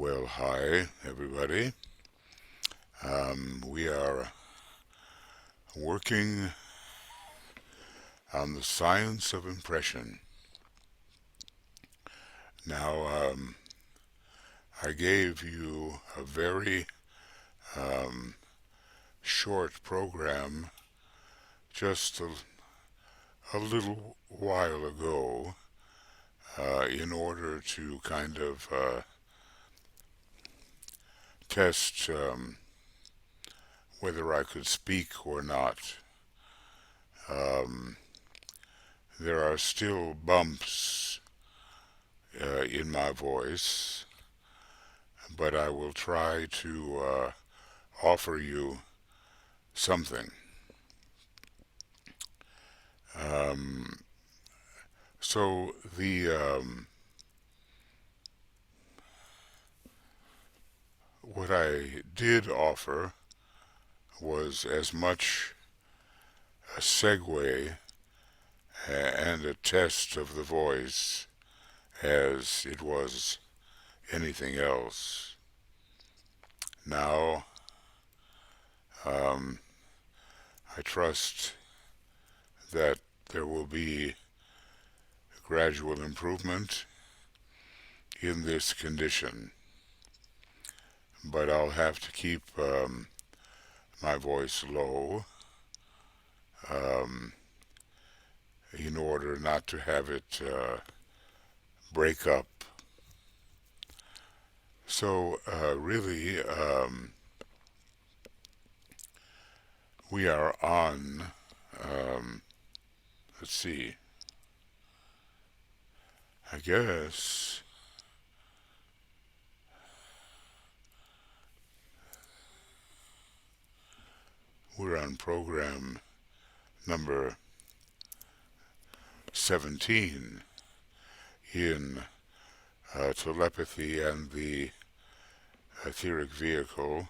Well, hi, everybody. We are working on the science of impression. Now, I gave you a very um, short program just a little while ago in order to kind of test whether I could speak or not. Um, there are still bumps in my voice, but I will try to offer you something. Um, so what I did offer was as much a segue and a test of the voice as it was anything else. Now, um, I trust that there will be gradual improvement in this condition, but I'll have to keep my voice low um, in order not to have it break up. So, really, we are on, um, let's see, I guess we're on program number 17 in Telepathy and the Etheric Vehicle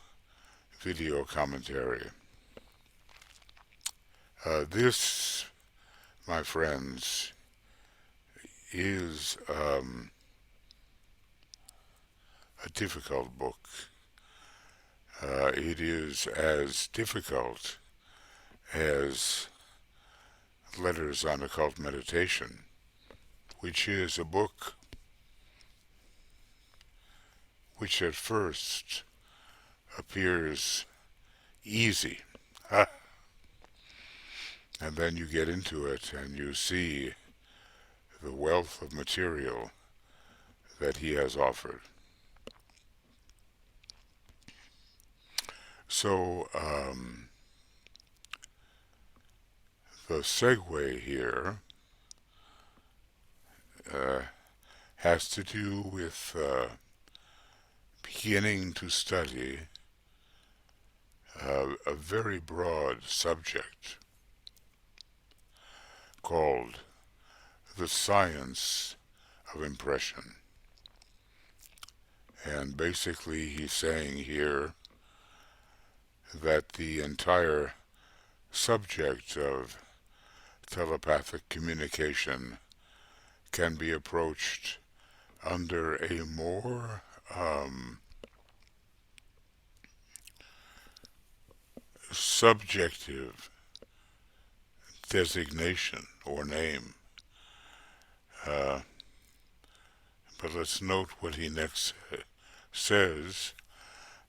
video commentary. This, my friends, is a difficult book. It is as difficult as Letters on Occult Meditation, which is a book which at first appears easy. Ah, and then you get into it and you see the wealth of material that he has offered. So, the segue here uh, has to do with beginning to study a very broad subject called the science of impression. And basically, he's saying here that the entire subject of telepathic communication can be approached under a more subjective designation or name. Uh, but let's note what he next says,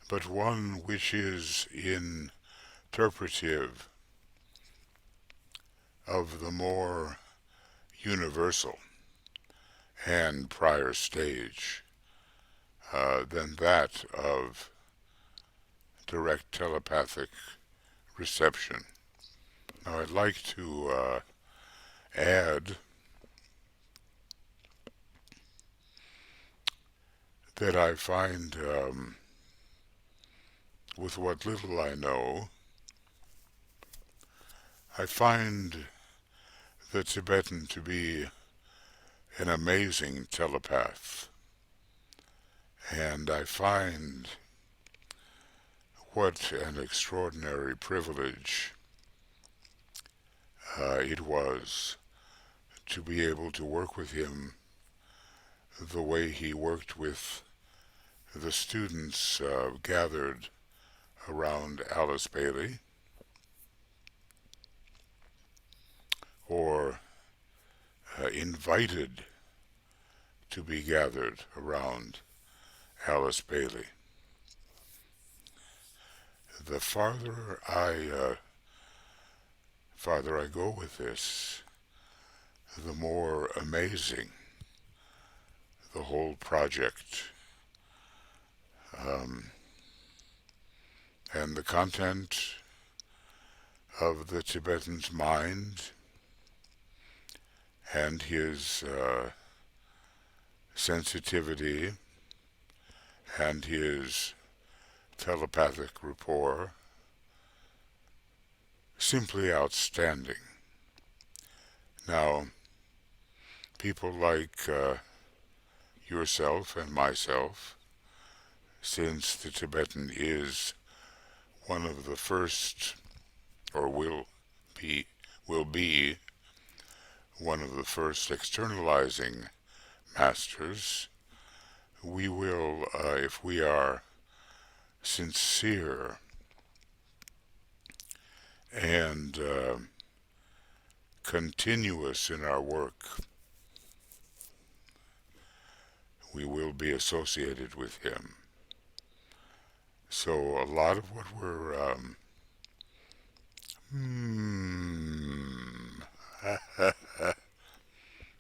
but one which is interpretive of the more universal and prior stage than that of direct telepathic reception. Now, I'd like to add that I find, with what little I know, I find the Tibetan to be an amazing telepath. And I find what an extraordinary privilege it was to be able to work with him the way he worked with the students gathered around Alice Bailey, or invited to be gathered around Alice Bailey. The farther I go with this, the more amazing the whole project and the content of the Tibetan's mind and his sensitivity and his telepathic rapport, simply outstanding. Now, people like yourself and myself, since the Tibetan is one of the first, or will be one of the first externalizing masters, we will, if we are sincere and continuous in our work, we will be associated with him. So a lot of what we're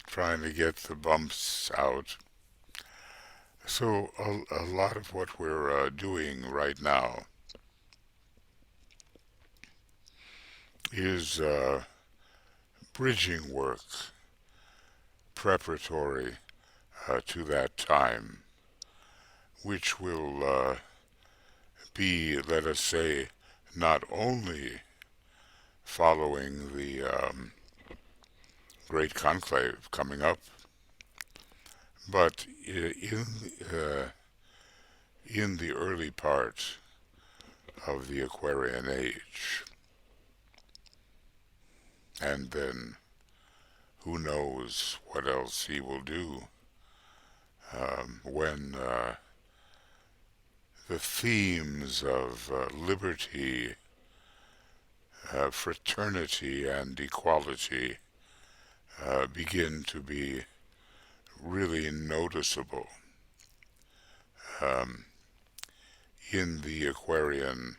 trying to get the bumps out. So a lot of what we're doing right now is bridging work preparatory to that time, which will be, let us say, not only following the great conclave coming up, but in the early part of the Aquarian Age. And then who knows what else he will do when the themes of liberty, fraternity, and equality begin to be really noticeable in the Aquarian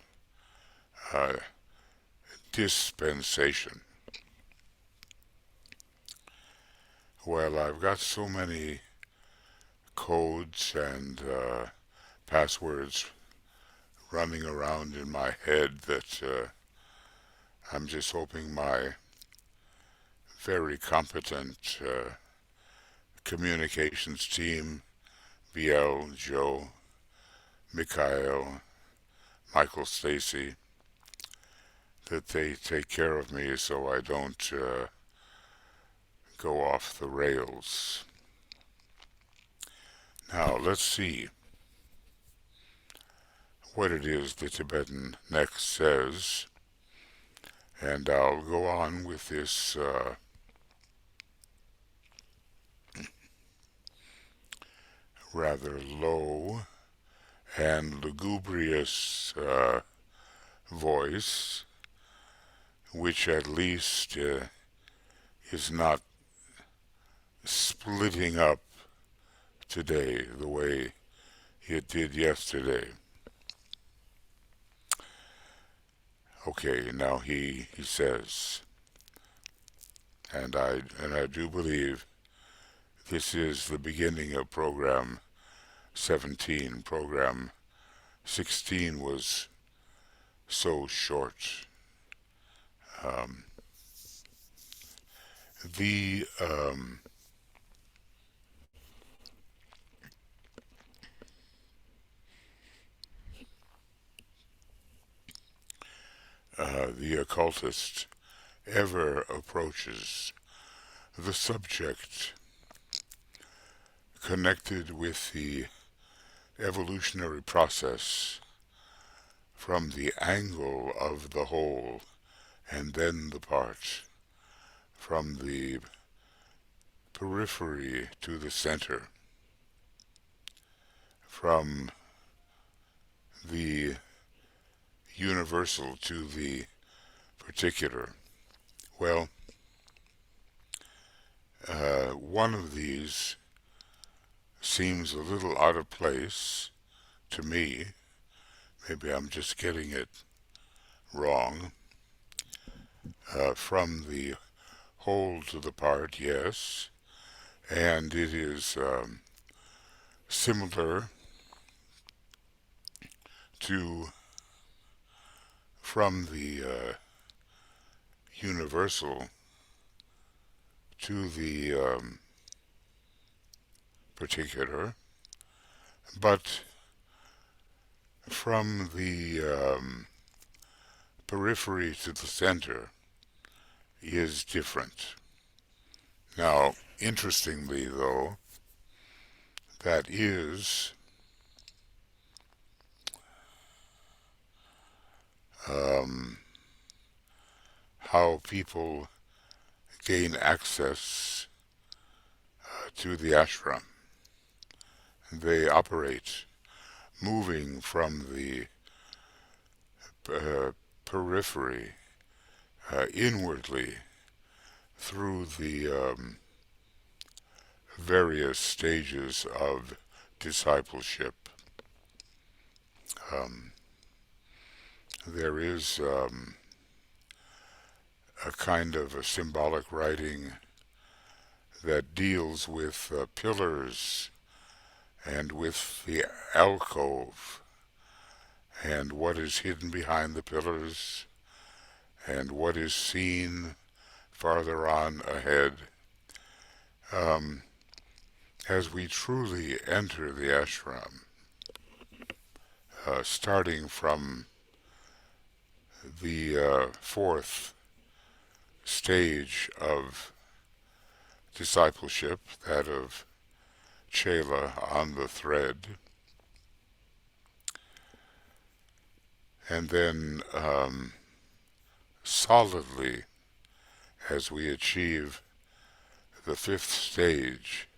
dispensation. Well, I've got so many codes and passwords running around in my head that I'm just hoping my very competent communications team, BL, Joe, Mikhail, Michael Stacy, that they take care of me so I don't go off the rails. Now, let's see what it is the Tibetan next says, and I'll go on with this rather low and lugubrious voice, which at least is not splitting up today the way it did yesterday. Okay, now he says, and I do believe this is the beginning of program 17. Program 16 was so short. The the occultist ever approaches the subject connected with the evolutionary process from the angle of the whole and then the part, from the periphery to the center, from the universal to the particular. Well, one of these seems a little out of place to me. Maybe I'm just getting it wrong. From the whole to the part, yes, and it is similar to from the universal to the particular, but from the periphery to the center is different. Now, interestingly, though, that is um, how people gain access to the ashram. They operate moving from the periphery inwardly through the various stages of discipleship. Um, there is a kind of a symbolic writing that deals with pillars and with the alcove and what is hidden behind the pillars and what is seen farther on ahead. Um, as we truly enter the ashram, starting from the fourth stage of discipleship, that of Chela on the thread, and then solidly as we achieve the fifth stage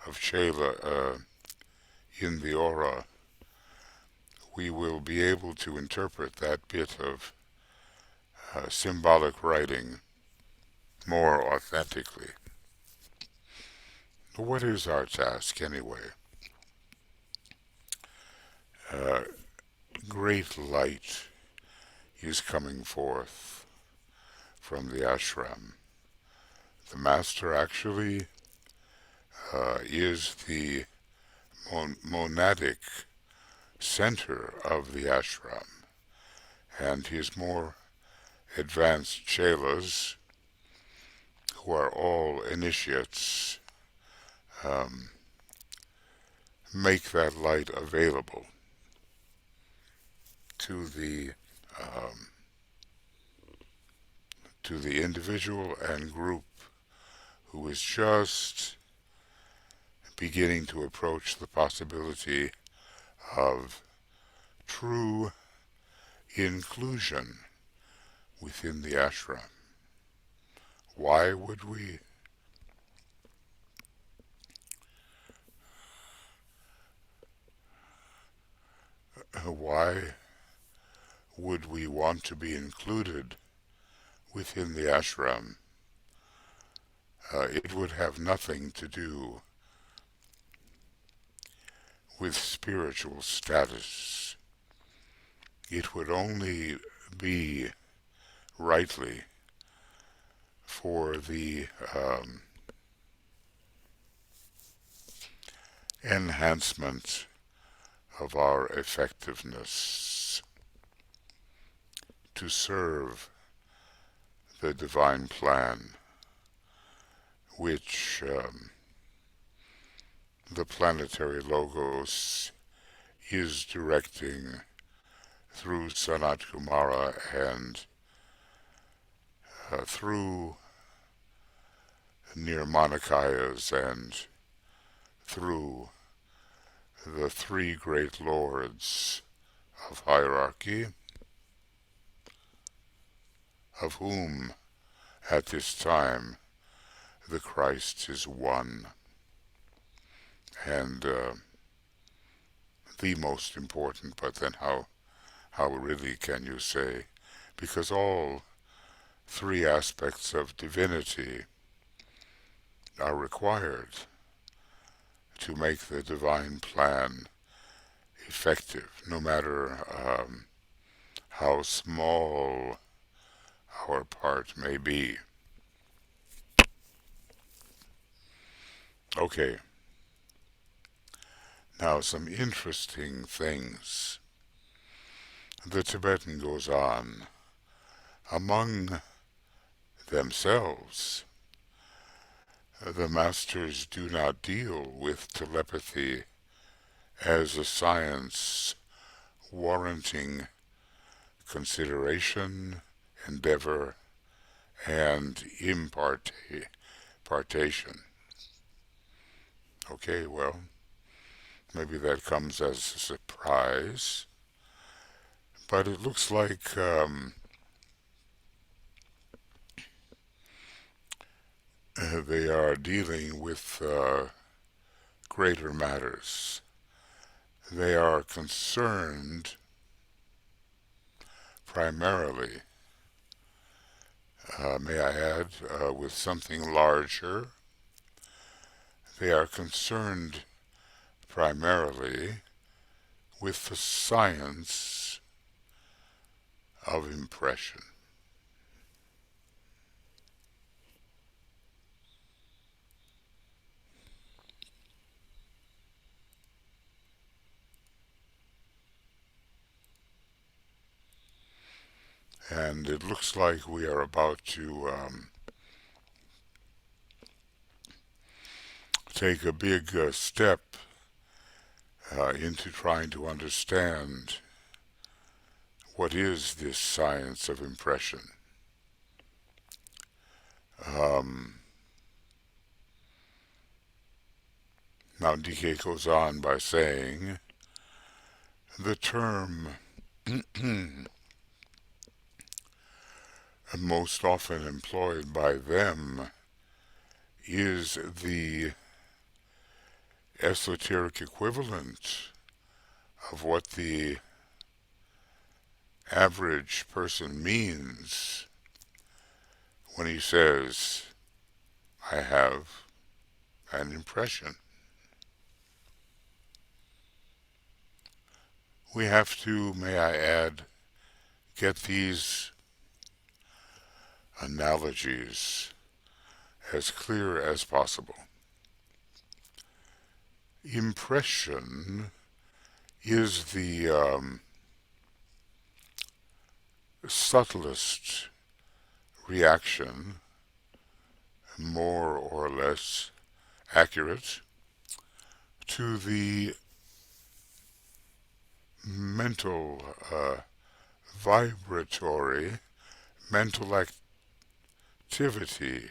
of Chela in the aura, we will be able to interpret that bit of symbolic writing more authentically. What is our task anyway? Uh, great light is coming forth from the ashram. The master actually is the monadic center of the ashram, and his more advanced chelas, who are all initiates, make that light available to the individual and group who is just beginning to approach the possibility of true inclusion within the ashram. Why would we? Why would we want to be included within the ashram? It would have nothing to do with spiritual status. It would only be rightly for the enhancement of our effectiveness to serve the divine plan, which the planetary logos is directing through Sanat Kumara and through Nirmanakayas and through the three great lords of hierarchy, of whom at this time the Christ is one, and the most important, but then how really can you say? Because all three aspects of divinity are required to make the divine plan effective, no matter how small our part may be. Okay, now some interesting things. The Tibetan goes on. Among themselves, the masters do not deal with telepathy as a science warranting consideration, endeavor, and impartation. Okay, well, maybe that comes as a surprise, but it looks like they are dealing with greater matters. They are concerned primarily, may I add, with something larger. They are concerned primarily with the science of impression. And it looks like we are about to take a big step into trying to understand what is this science of impression. Um, Now DK goes on by saying the term most often employed by them is the esoteric equivalent of what the average person means when he says, I have an impression. We have to, may I add, get these analogies as clear as possible. Impression is the subtlest reaction, more or less accurate, to the mental, vibratory mental activity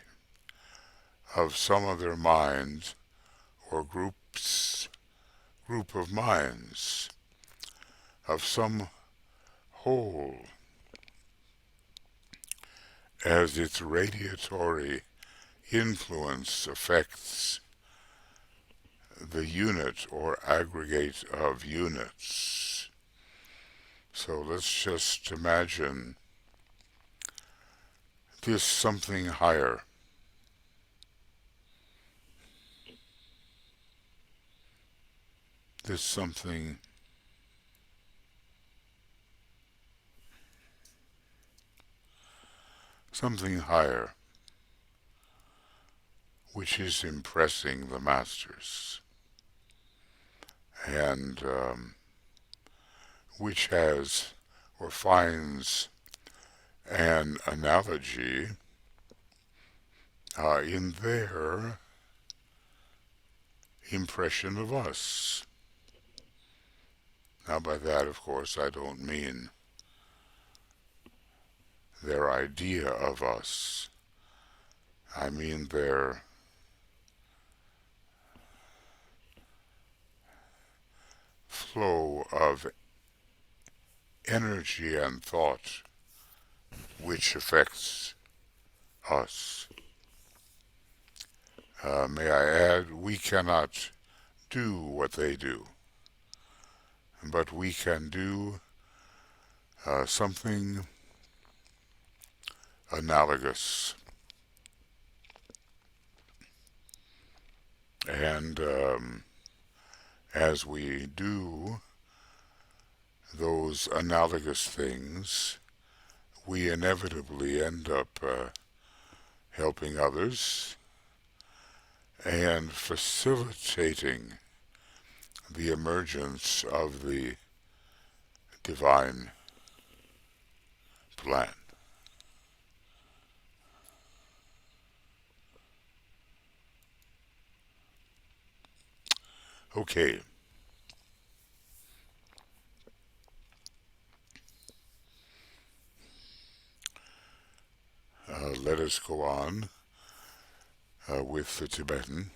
of some other mind or group of minds, of some whole, as its radiatory influence affects the unit or aggregate of units. So let's just imagine this something higher. This something higher, which is impressing the masters, and which has or finds an analogy in their impression of us. Now, by that, of course, I don't mean their idea of us. I mean their flow of energy and thought which affects us. May I add, we cannot do what they do. but we can do something analogous. And as we do those analogous things, we inevitably end up helping others and facilitating the emergence of the divine plan. Okay, let us go on with the Tibetan.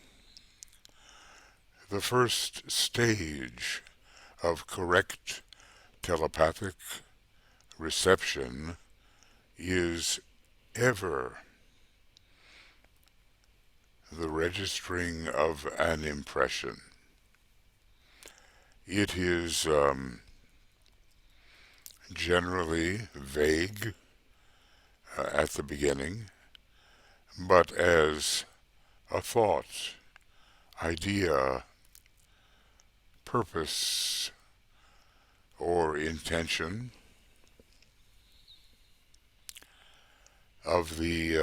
The first stage of correct telepathic reception is ever the registering of an impression. It is generally vague at the beginning, but as a thought, idea, purpose, or intention of the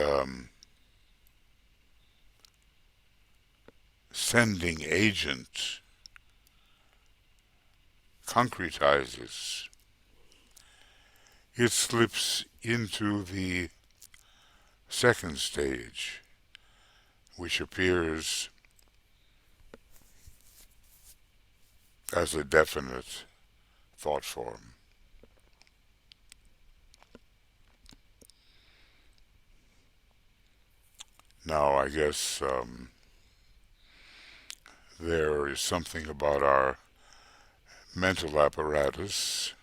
sending agent concretizes, it slips into the second stage, which appears as a definite thought form. Now, I guess there is something about our mental apparatus,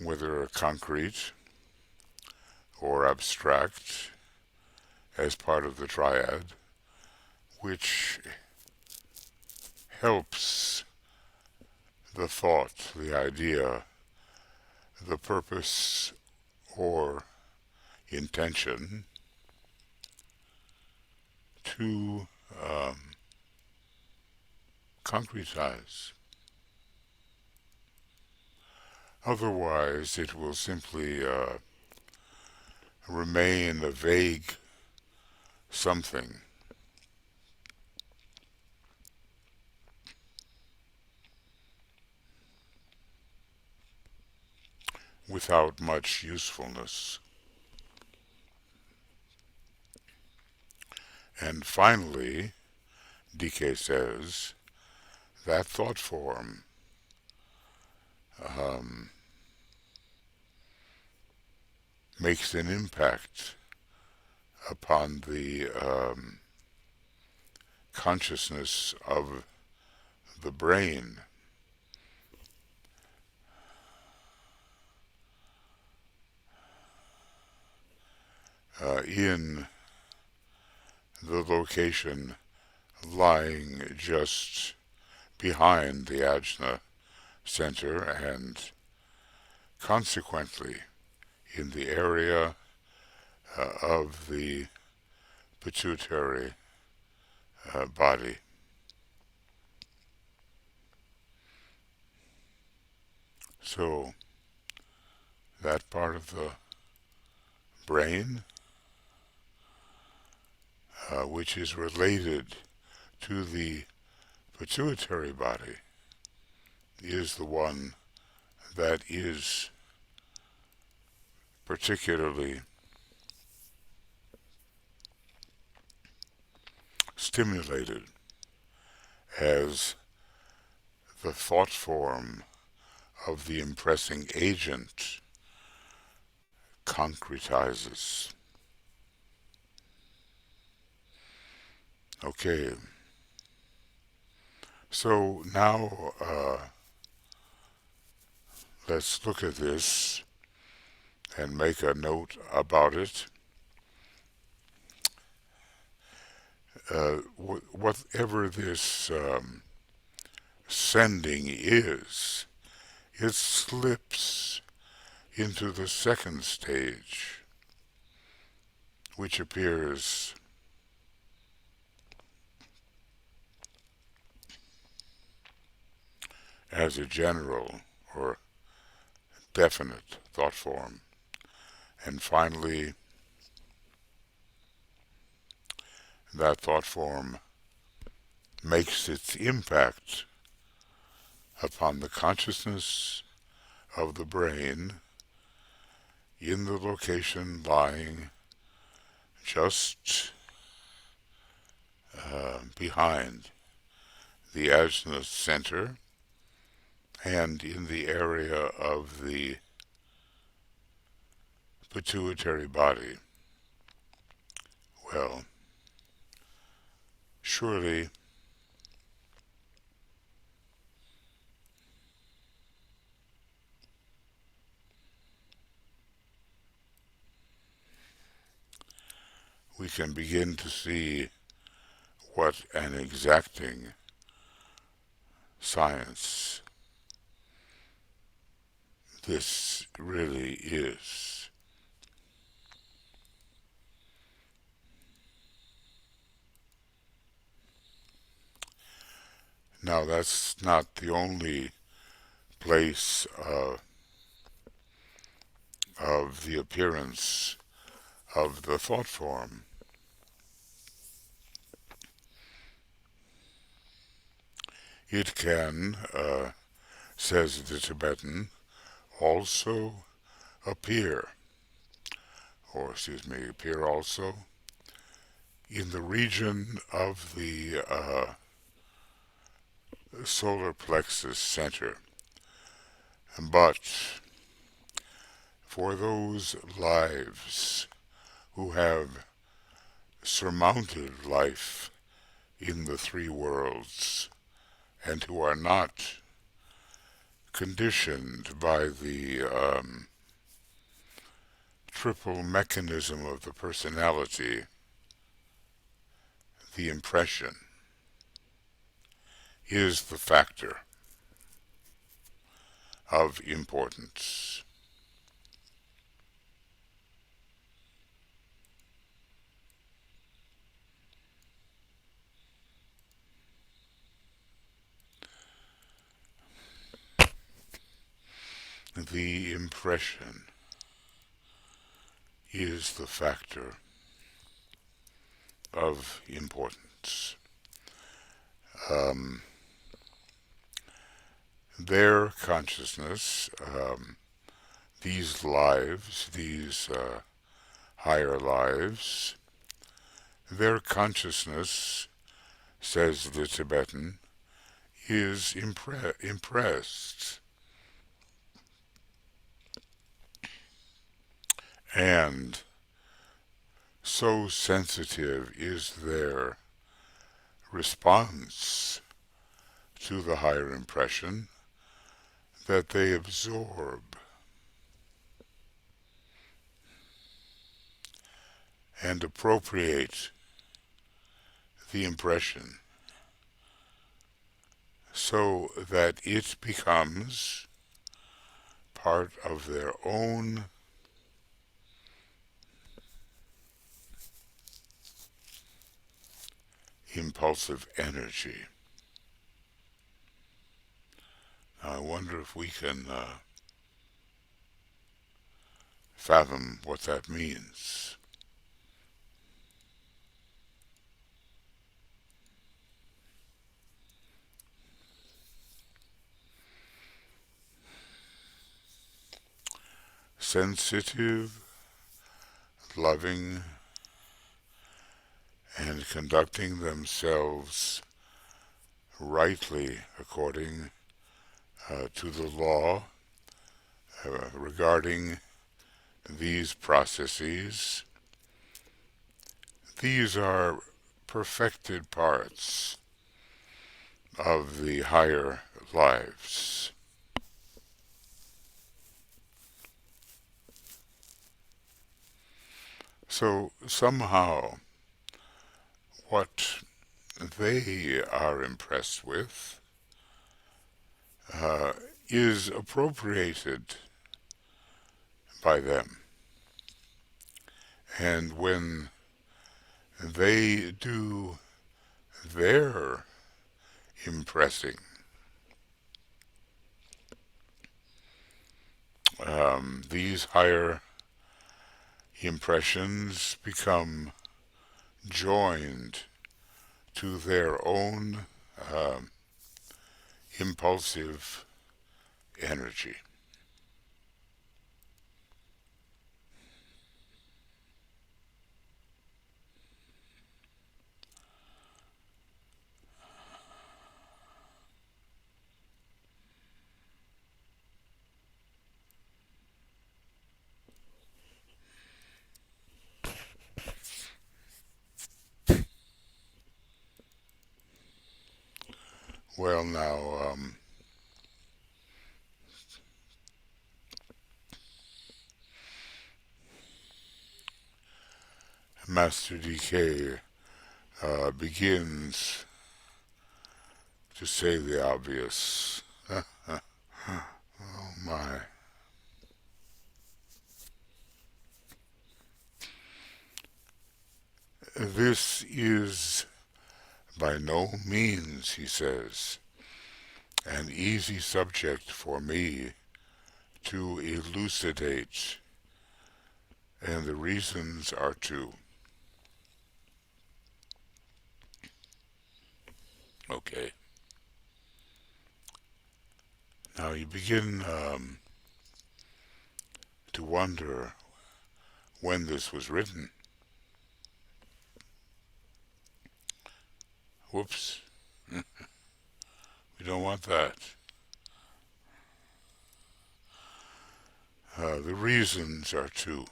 whether concrete or abstract, as part of the triad, which helps the thought, the idea, the purpose or intention to concretize. Otherwise, it will simply remain a vague something without much usefulness. And finally, DK says, that thought form um, makes an impact upon the consciousness of the brain. In the location lying just behind the ajna center and consequently in the area of the pituitary body. So that part of the brain which is related to the pituitary body is the one that is particularly stimulated as the thought form of the impressing agent concretizes. Okay, so now let's look at this and make a note about it. Whatever this sending is, it slips into the second stage, which appears as a general or definite thought form. And finally, that thought form makes its impact upon the consciousness of the brain in the location lying just behind the azimuth center and in the area of the pituitary body. Well, surely we can begin to see what an exacting science this really is. Now, that's not the only place of the appearance of the thought form. It can, says the Tibetan, also appear, appear also in the region of the solar plexus center. But for those lives who have surmounted life in the three worlds and who are not conditioned by the triple mechanism of the personality, the impression is the factor of importance. The impression is the factor of importance. Their consciousness, these lives, these higher lives, their consciousness, says the Tibetan, is impressed. And so sensitive is their response to the higher impression that they absorb and appropriate the impression so that it becomes part of their own impulsive energy. Now, I wonder if we can fathom what that means. Sensitive, loving, and conducting themselves rightly according to the law regarding these processes. These are perfected parts of the higher lives. So somehow what they are impressed with is appropriated by them. And when they do their impressing, these higher impressions become joined to their own um, impulsive energy. Well, now, Master DK begins to say the obvious. Oh my. This is by no means, he says, an easy subject for me to elucidate, and the reasons are two. Okay. Now you begin to wonder when this was written. Whoops. We don't want that. The reasons are two.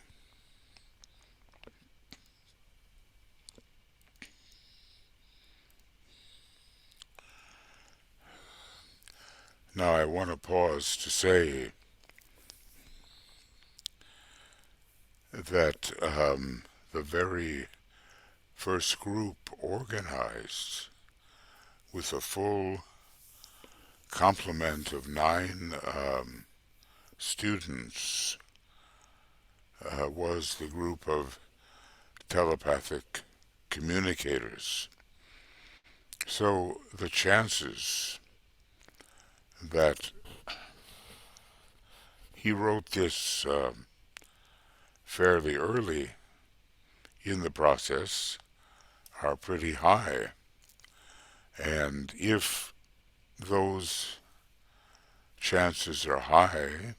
Now I want to pause to say that the very first group organized with a full complement of 9 students was the group of telepathic communicators. So the chances that he wrote this fairly early in the process are pretty high. And if those chances are high,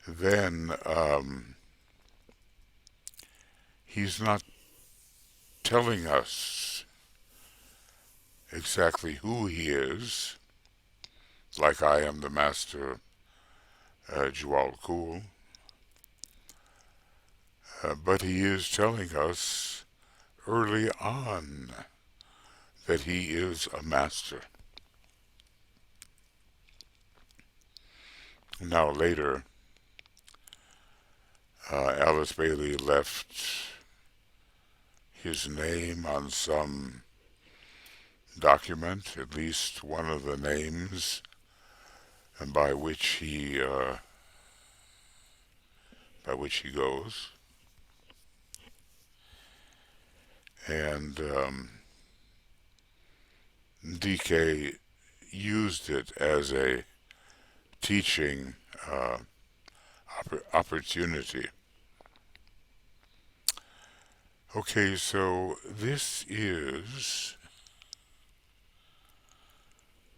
then he's not telling us exactly who he is, like I am the master Jual Kul, but he is telling us early on that he is a master. Now later, Alice Bailey left his name on some document, at least one of the names by which he goes, and DK used it as a teaching opportunity. Okay, so this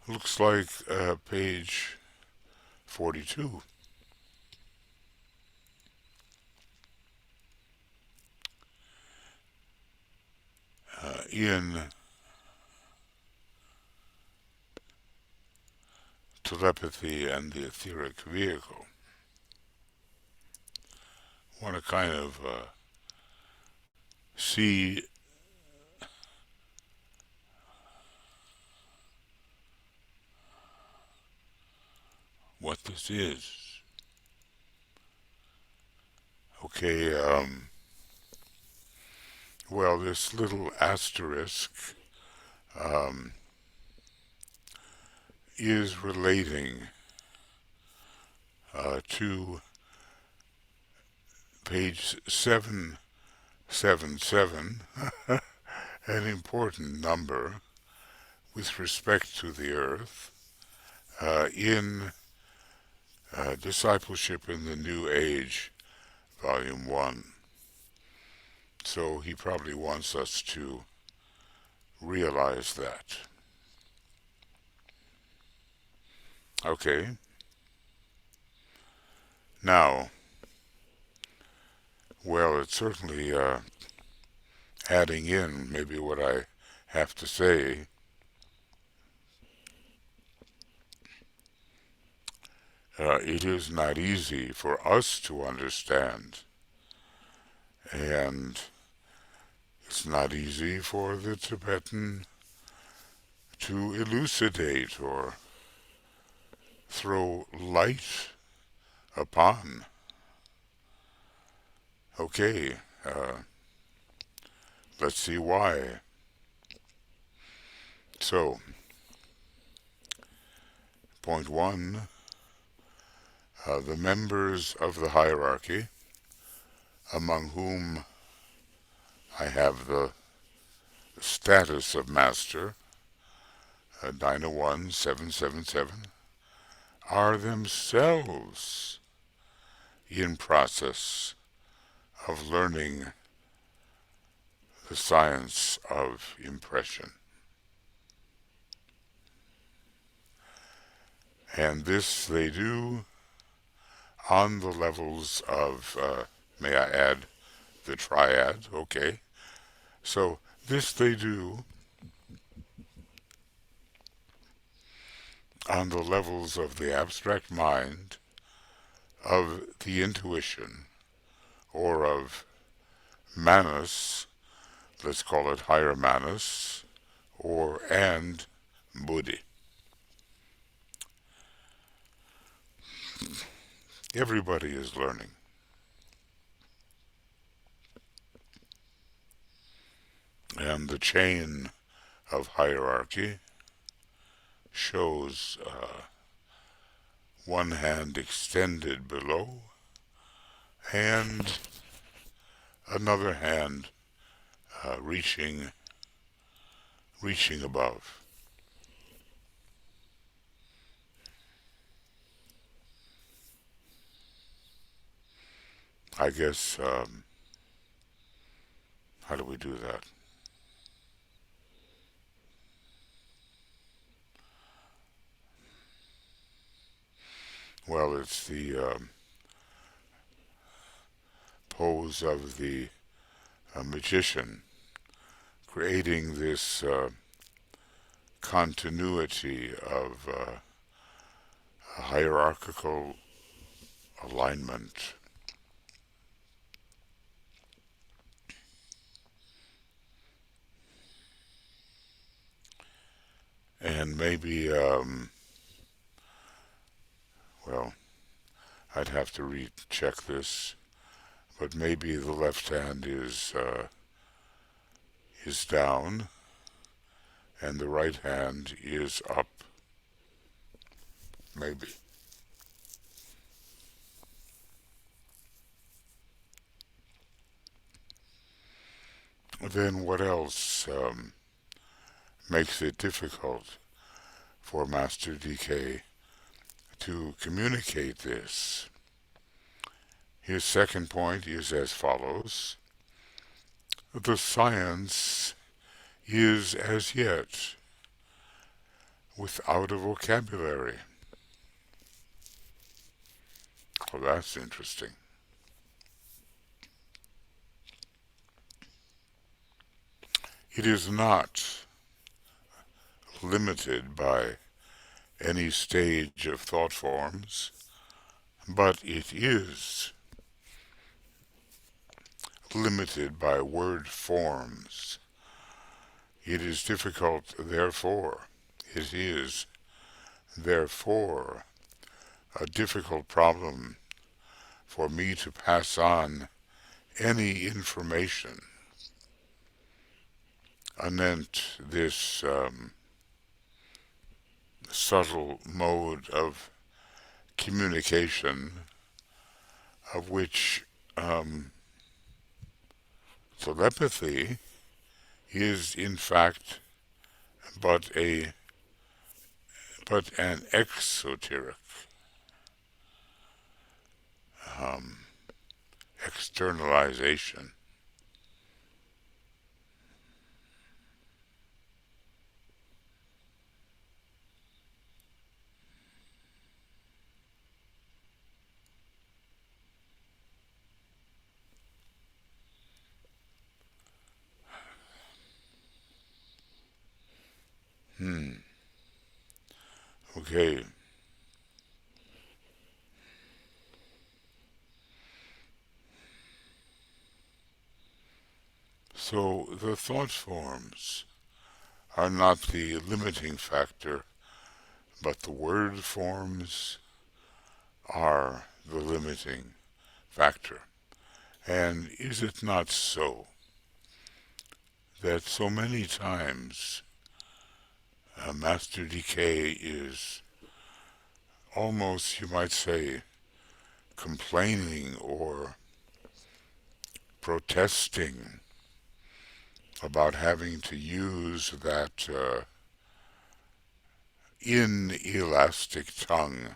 looks like page 42. In Telepathy and the Etheric Vehicle. Want to kind of see what this is. Okay, well, this little asterisk is relating to page 777, an important number with respect to the earth in Discipleship in the New Age, Volume 1. So he probably wants us to realize that. Okay. Now, well, it's certainly adding in maybe what I have to say. It is not easy for us to understand, and it's not easy for the Tibetan to elucidate or throw light upon. Okay, let's see why. So, point one, the members of the hierarchy, among whom I have the status of master, Dyna 1777, are themselves in process of learning the science of impression. And this they do on the levels of, may I add, the triad, okay? So this they do on the levels of the abstract mind, of the intuition, or of Manas, let's call it higher Manas, and Buddhi. Everybody is learning. And the chain of hierarchy shows one hand extended below and another hand reaching above. I guess, how do we do that? Well, it's the pose of the magician, creating this continuity of hierarchical alignment. And maybe, well, I'd have to recheck this, but maybe the left hand is down and the right hand is up. Maybe. Then what else makes it difficult for Master DK to communicate this? His second point is as follows. The science is as yet without a vocabulary. Well, that's interesting. It is not limited by any stage of thought forms, but it is limited by word forms. It is difficult, therefore, it is, therefore, a difficult problem for me to pass on any information anent this subtle mode of communication, of which telepathy is in fact but a but an exoteric um, externalization. Okay, so the thought forms are not the limiting factor, but the word forms are the limiting factor. And is it not so that so many times Master Decay is almost, you might say, complaining or protesting about having to use that inelastic tongue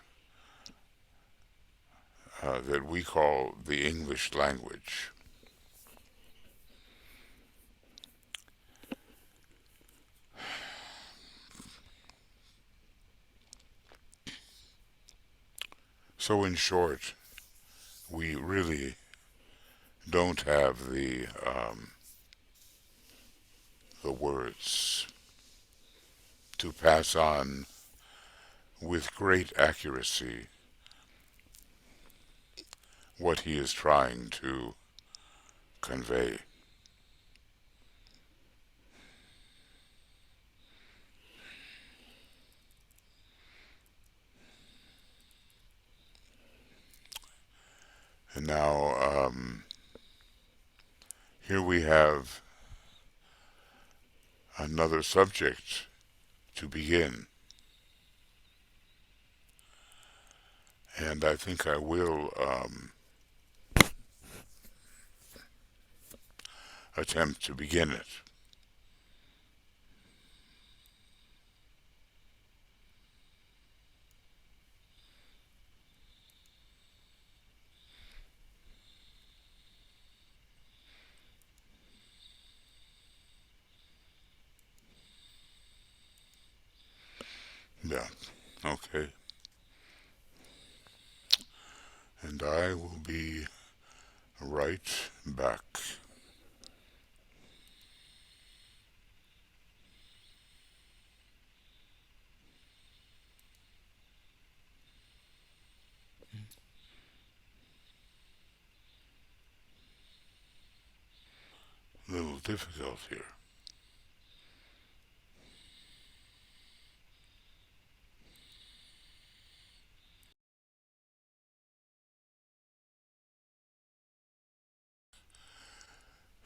that we call the English language. So, in short, we really don't have the words to pass on with great accuracy what he is trying to convey. And now, here we have another subject to begin, and I think I will attempt to begin it. Yeah, okay. And I will be right back. A little difficult here.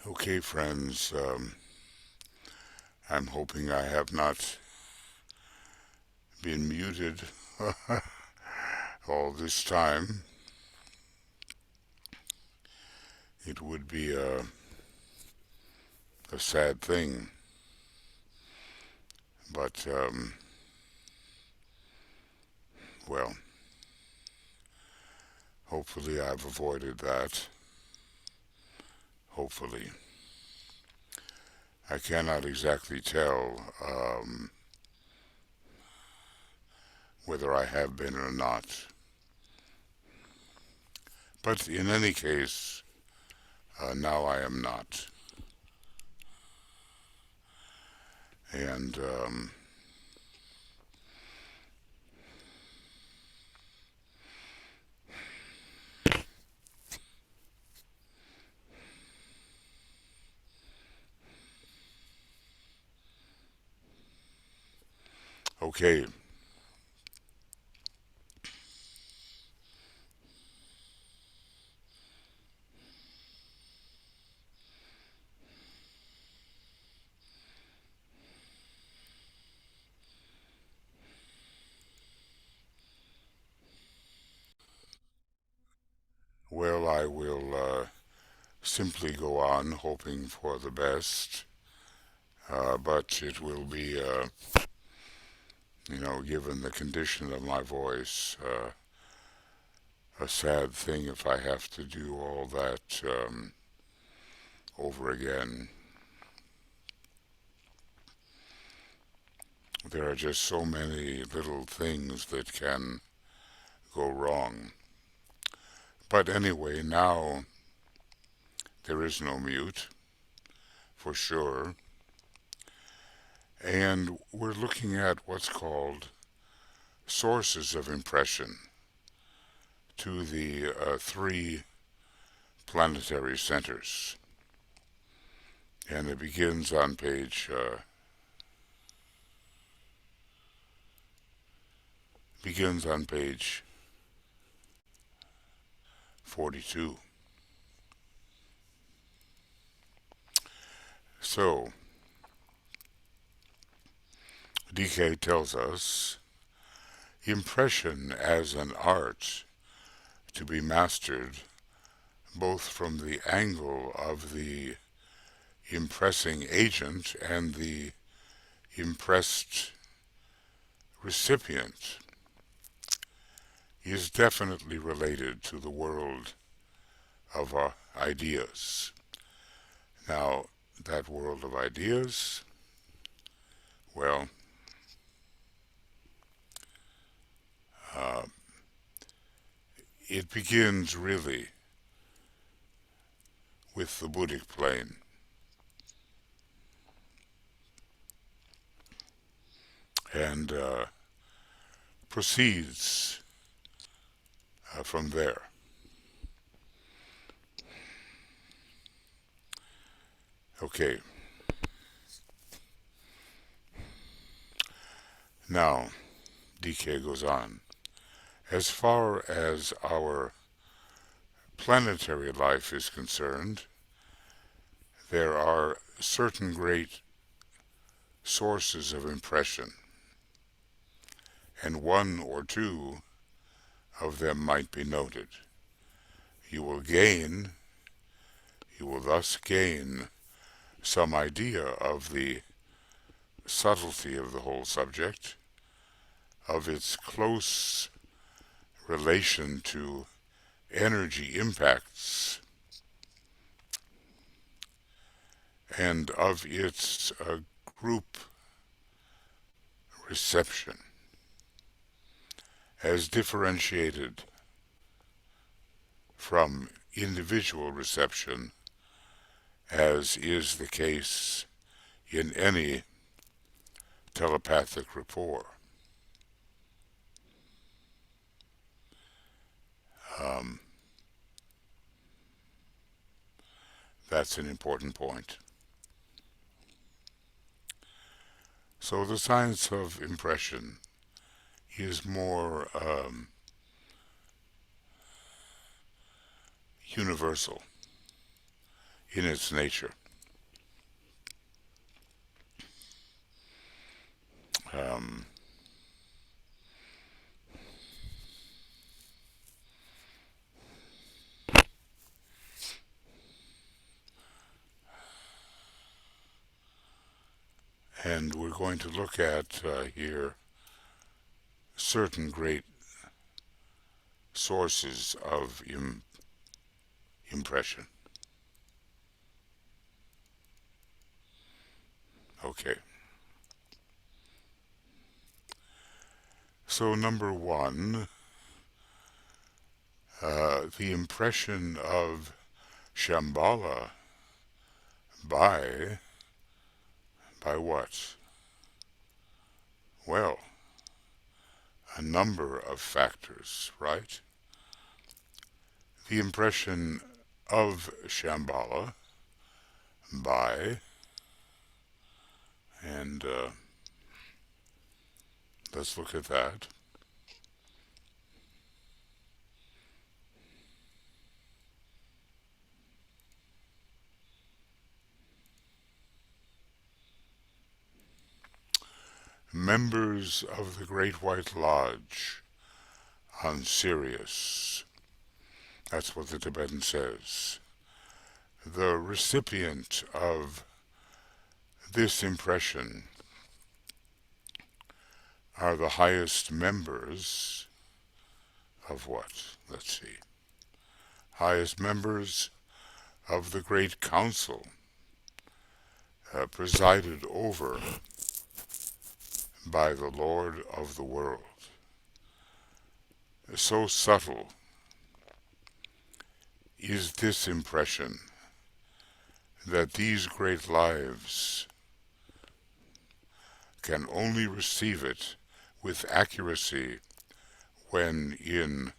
Okay, friends, I'm hoping I have not been muted all this time. It would be a sad thing, but, well, hopefully I've avoided that. Hopefully. I cannot exactly tell whether I have been or not. But in any case, now I am not. And okay, well, I will simply go on hoping for the best, but it will be, given the condition of my voice, a sad thing if I have to do all that over again. There are just so many little things that can go wrong. But anyway, now there is no mute, for sure. And we're looking at what's called sources of impression to the three planetary centers. And it begins on page 42. So, DK tells us impression as an art to be mastered both from the angle of the impressing agent and the impressed recipient is definitely related to the world of ideas. Now, that world of ideas, well, uh, it begins really with the Buddhic plane. And proceeds from there. Okay. Now, DK goes on. As far as our planetary life is concerned, there are certain great sources of impression, and one or two of them might be noted. You will thus gain some idea of the subtlety of the whole subject, of its close relation to energy impacts, and of its group reception, as differentiated from individual reception, as is the case in any telepathic rapport. That's an important point. So the science of impression is more universal in its nature. Um, and we're going to look at here certain great sources of impression. Okay. So number one, the impression of Shambhala by what? Well, a number of factors, right? The impression of Shambhala by, and let's look at that. Members of the Great White Lodge on Sirius That's what the Tibetan says. The recipient of this impression are the highest members of what? Let's see. Highest members of the great council, presided over by the Lord of the world. So subtle is this impression that these great lives can only receive it with accuracy when in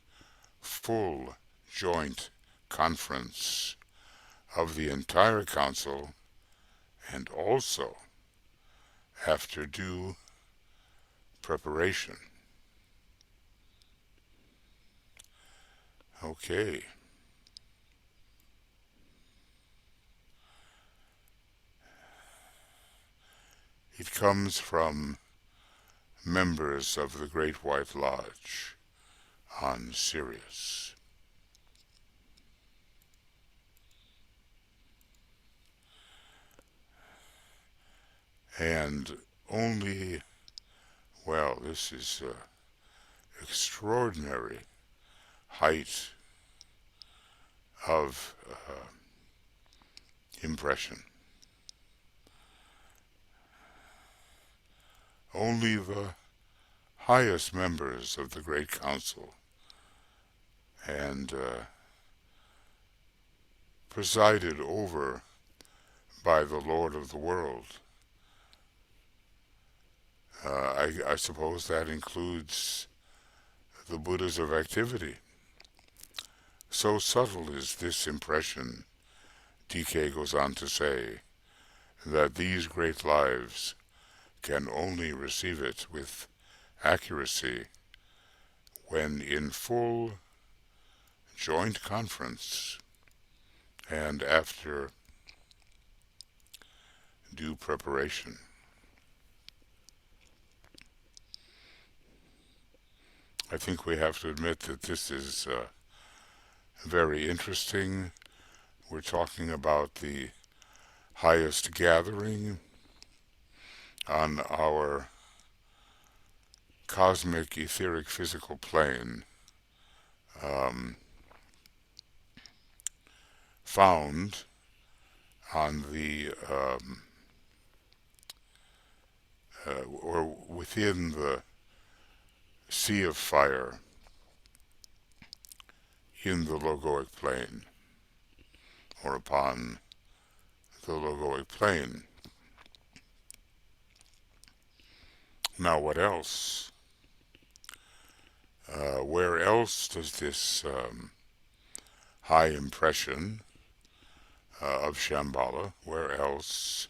full joint conference of the entire council, and also after due preparation. Okay. It comes from members of the Great White Lodge on Sirius. And only, well, this is extraordinary height of impression. Only the highest members of the Great Council and presided over by the Lord of the world. I suppose that includes the Buddhas of activity. So subtle is this impression, DK goes on to say, that these great lives can only receive it with accuracy when in full joint conference and after due preparation. I think we have to admit that this is very interesting. We're talking about the highest gathering on our cosmic etheric physical plane, found on the or within the sea of fire in the logoic plane, or upon the logoic plane. Now what else? Where else does this high impression of Shambhala, where else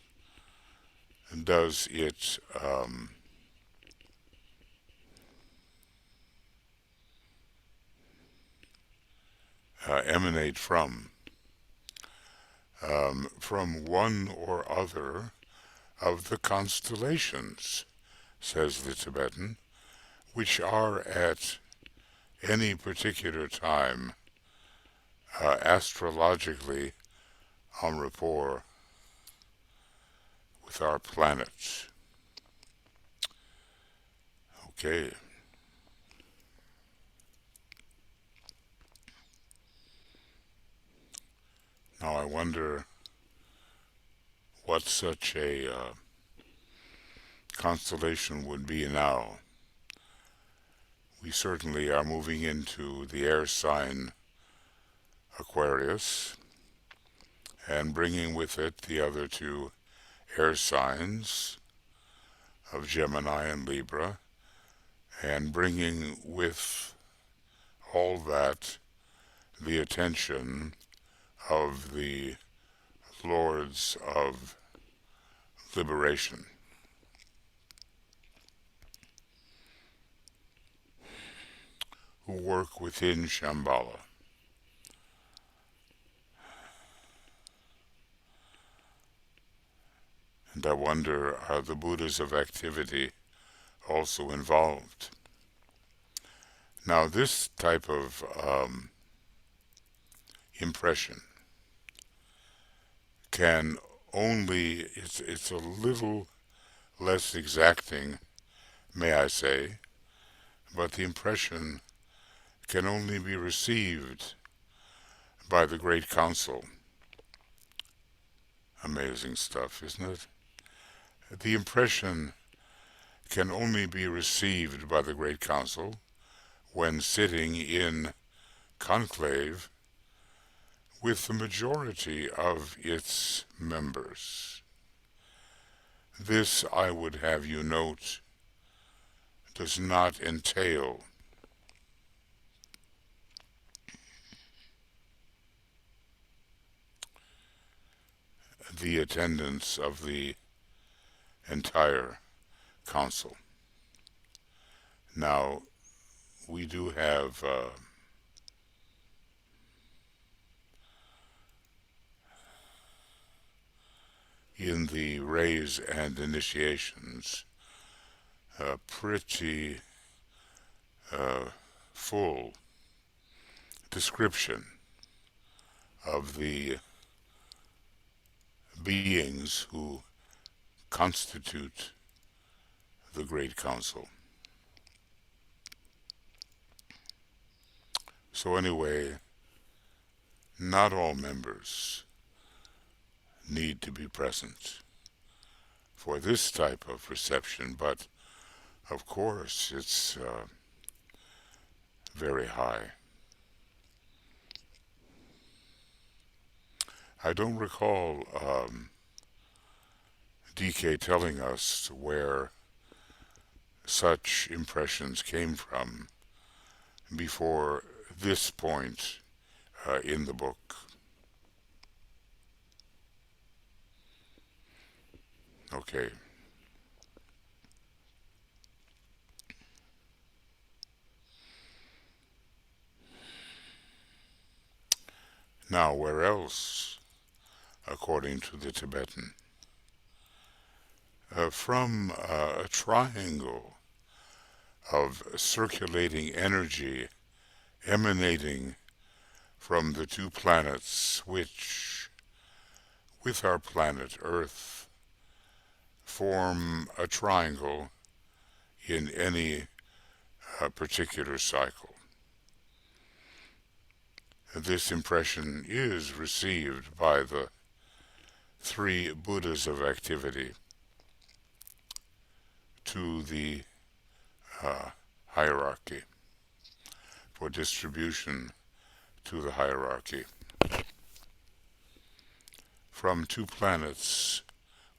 does it emanate from? From one or other of the constellations, says the Tibetan, which are at any particular time astrologically en rapport with our planet. Okay. Now I wonder what such a constellation would be now. We certainly are moving into the air sign Aquarius and bringing with it the other two air signs of Gemini and Libra, and bringing with all that the attention of the Lords of Liberation. Who work within Shambhala. And I wonder, are the Buddhas of activity also involved? Now this type of impression can only, it's a little less exacting, may I say, but the impression can only be received by the Great Council. Amazing stuff, isn't it? The impression can only be received by the Great Council when sitting in conclave with the majority of its members. This, I would have you note, does not entail the attendance of the entire council. Now, we do have in the rays and initiations a pretty full description of the beings who constitute the Great Council. So anyway, not all members need to be present for this type of reception, but of course it's very high. I don't recall DK telling us where such impressions came from before this point in the book. Okay. Now, where else, according to the Tibetan? From a triangle of circulating energy emanating from the two planets which, with our planet Earth, form a triangle in any particular cycle. This impression is received by the three Buddhas of activity to the hierarchy, for distribution to the hierarchy. From two planets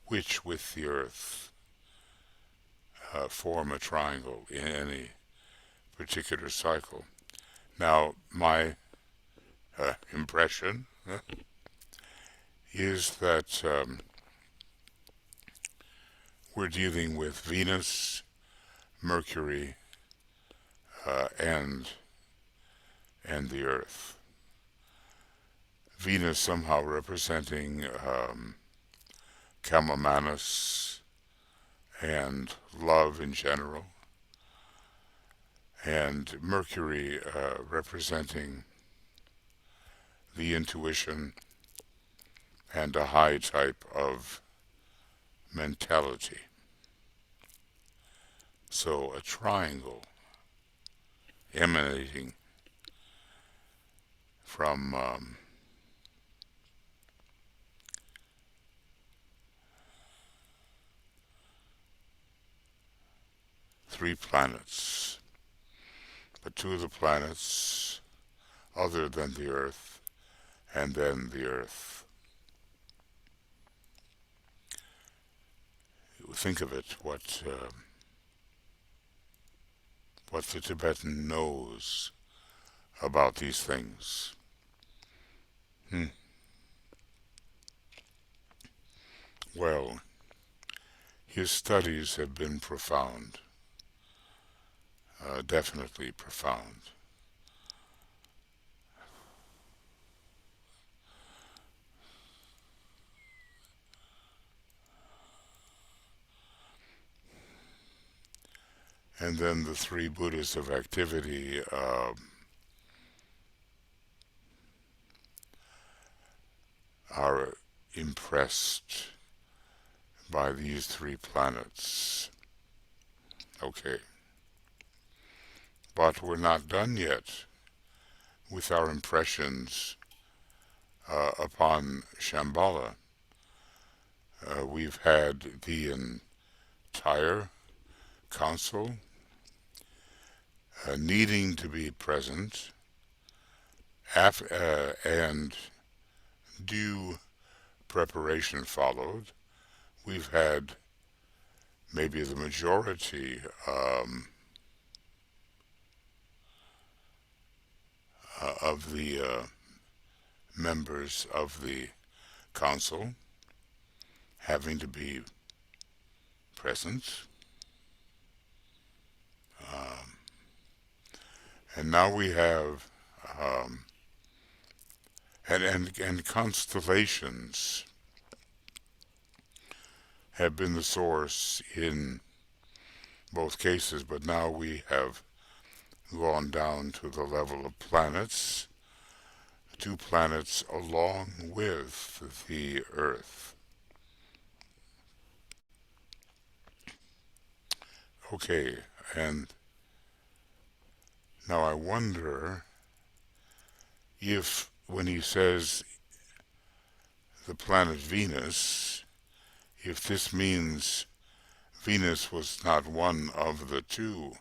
which, with the Earth, form a triangle in any particular cycle. Now, my impression is that we're dealing with Venus, Mercury, and the Earth. Venus somehow representing Kamamanus and love in general, and Mercury representing the intuition and a high type of mentality. So a triangle emanating from three planets, but two of the planets other than the Earth, and then the Earth. Think of it, what the Tibetan knows about these things. Well, his studies have been profound, definitely profound. And then the three Buddhas of activity, are impressed by these three planets. Okay, but we're not done yet with our impressions upon Shambhala. We've had the entire council needing to be present and due preparation followed. We've had maybe the majority of the members of the council having to be present. Um, and now we have um, and constellations have been the source in both cases, but now we have gone down to the level of planets, two planets along with the Earth. Okay, and now I wonder if when he says the planet Venus, if this means Venus was not one of the two,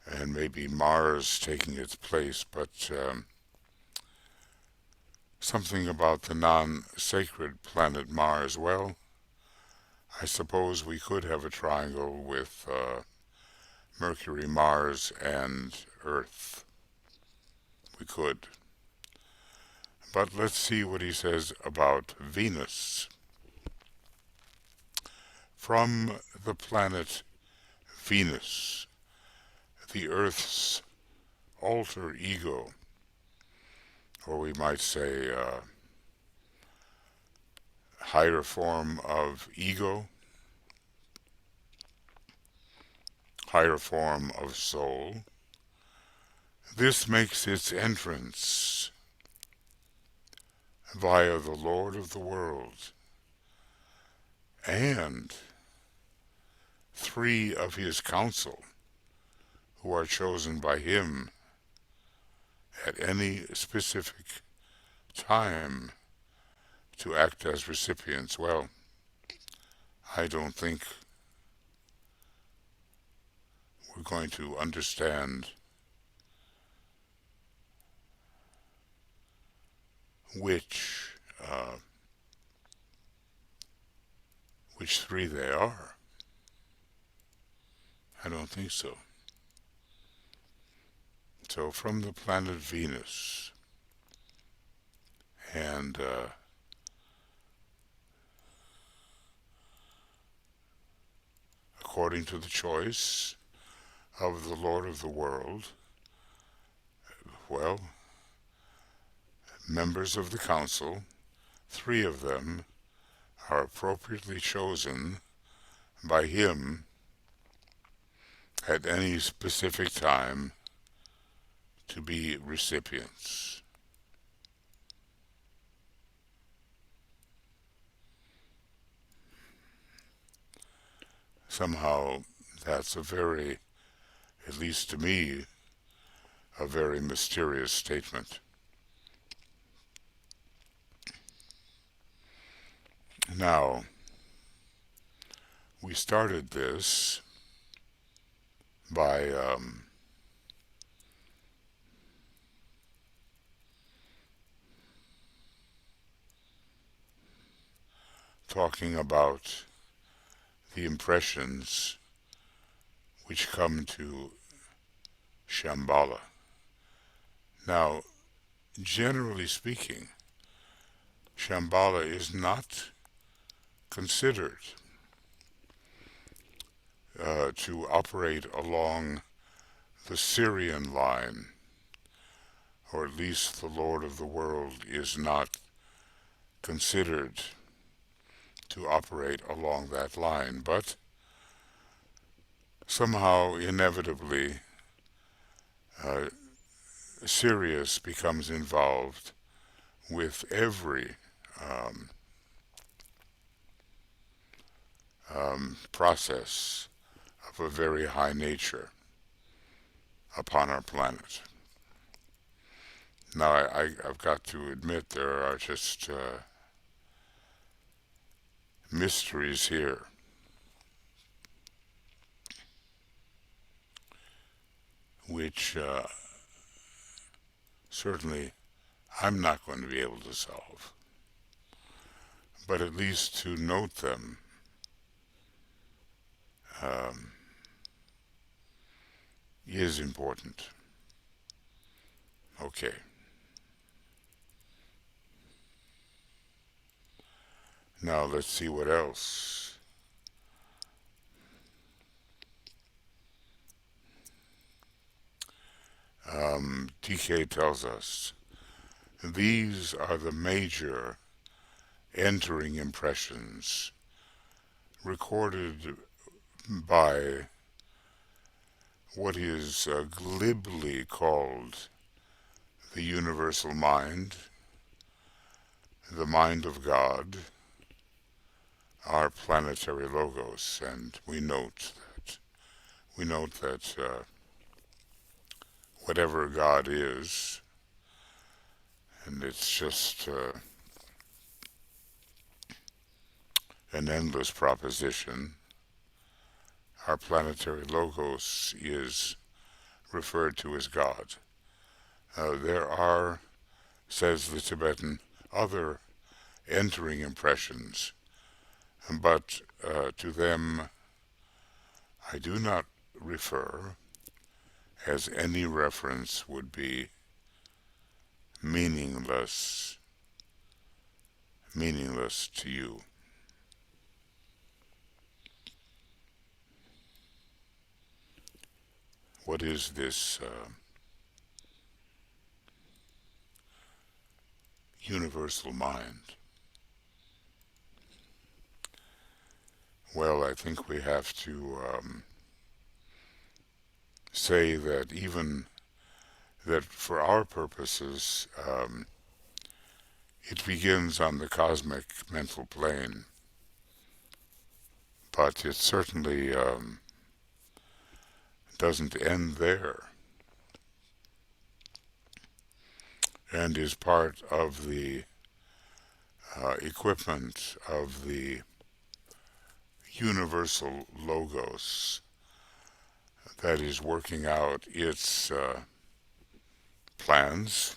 and maybe Mars taking its place, but something about the non-sacred planet Mars. Well, I suppose we could have a triangle with Mercury, Mars, and Earth. We could. But let's see what he says about Venus. From the planet Venus, the Earth's alter ego, or we might say higher form of ego, higher form of soul. This makes its entrance via the Lord of the world and three of his council who are chosen by him at any specific time to act as recipients. Well, I don't think we're going to understand which uh, which three they are. I don't think so. So from the planet Venus, and according to the choice of the Lord of the world, well, members of the council, three of them are appropriately chosen by him at any specific time to be recipients. Somehow that's a very, at least to me, a very mysterious statement. Now, we started this by talking about the impressions which come to Shambhala. Now, generally speaking, Shambhala is not considered to operate along the Syrian line, or at least the Lord of the world is not considered to operate along that line, but somehow, inevitably, Sirius becomes involved with every um, process of a very high nature upon our planet. Now, I've got to admit there are just mysteries here, which certainly I'm not going to be able to solve. But at least to note them um, is important. Okay. Now let's see what else. TK tells us these are the major entering impressions recorded by what is glibly called the universal mind, the mind of God, our planetary logos, and we note that whatever God is, and it's just an endless proposition. Our planetary logos is referred to as God. There are, says the Tibetan, other entering impressions, but to them I do not refer, as any reference would be meaningless to you. What is this universal mind? Well, I think we have to say that even that for our purposes, it begins on the cosmic mental plane, but it certainly doesn't end there, and is part of the equipment of the universal logos that is working out its plans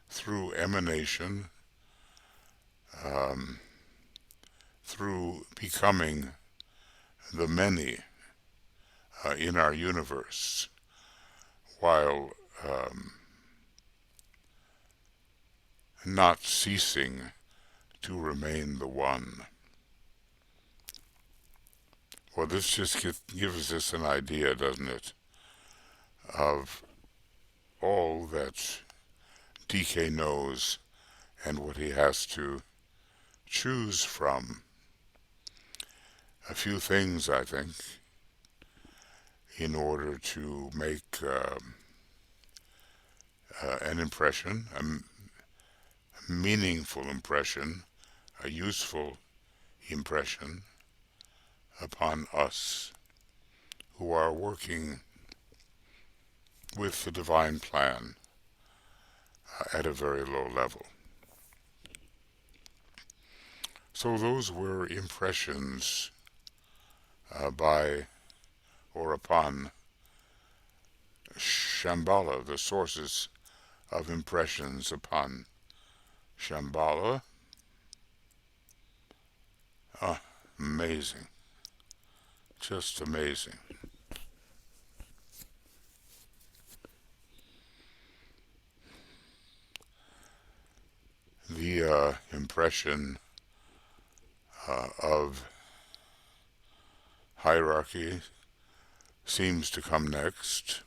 through emanation, um, through becoming the many in our universe, while not ceasing to remain the one. Well, this just gives us an idea, doesn't it, of all that DK knows and what he has to choose from. A few things, I think, in order to make an impression, a meaningful impression, a useful impression upon us who are working with the divine plan at a very low level. So those were impressions by or upon Shambhala, the sources of impressions upon Shambhala. Ah, amazing. Just amazing. The impression of hierarchy seems to come next,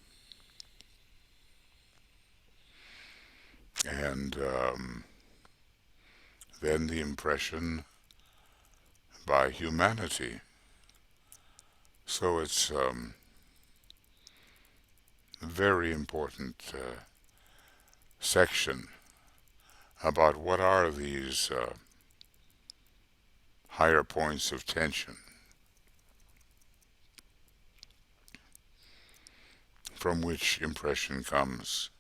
and then the impression by humanity. So it's a very important section about what are these higher points of tension from which impression comes.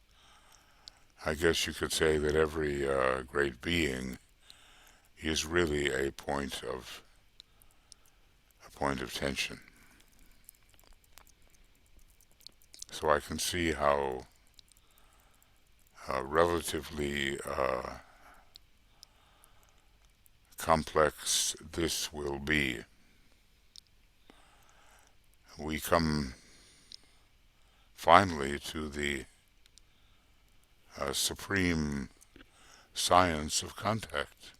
I guess you could say that every great being is really a point of tension. So I can see how relatively complex this will be. We come finally to the supreme science of contact.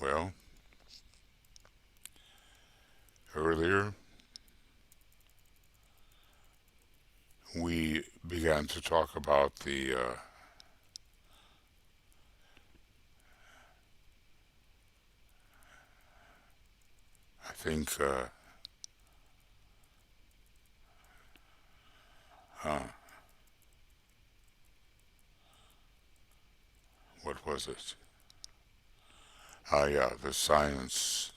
Well, earlier we began to talk about I think, uh, what was it? Yeah, the science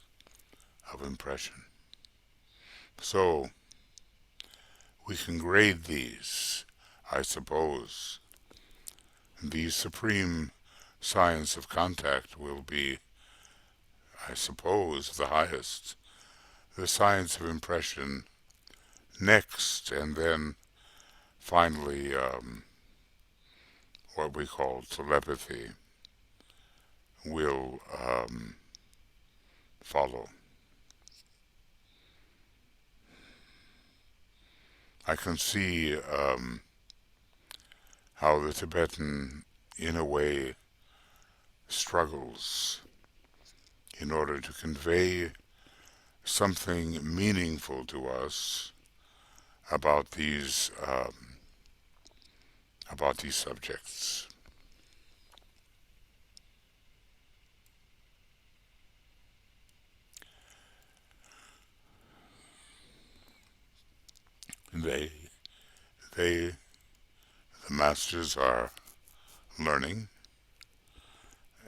of impression. So, we can grade these, I suppose. The supreme science of contact will be, I suppose, the highest. The science of impression next, and then finally what we call telepathy will follow. I can see how the Tibetan, in a way, struggles in order to convey something meaningful to us about these subjects. They, the masters are learning,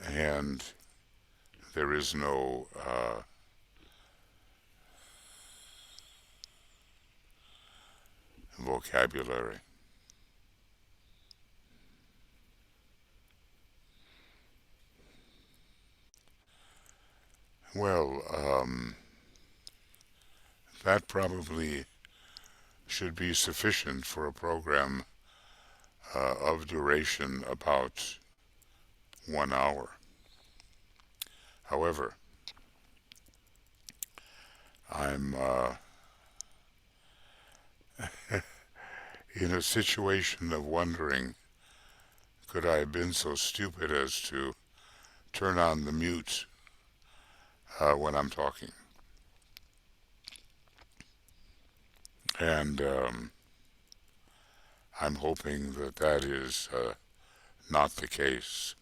and there is no vocabulary. Well, that probably should be sufficient for a program of duration about 1 hour. However, I'm in a situation of wondering, could I have been so stupid as to turn on the mute when I'm talking? And I'm hoping that that is not the case.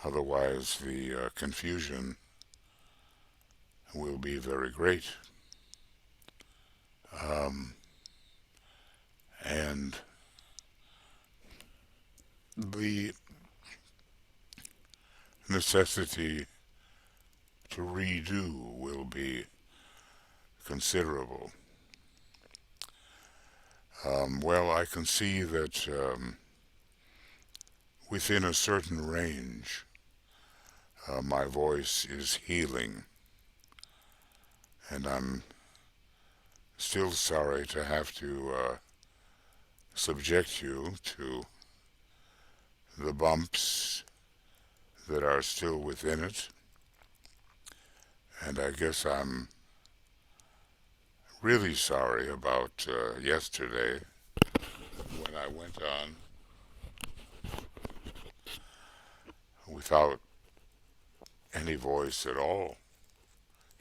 Otherwise, the confusion will be very great. And the necessity to redo will be considerable. Well, I can see that within a certain range, my voice is healing, and I'm still sorry to have to subject you to the bumps that are still within it, and I guess I'm really sorry about yesterday when I went on without any voice at all,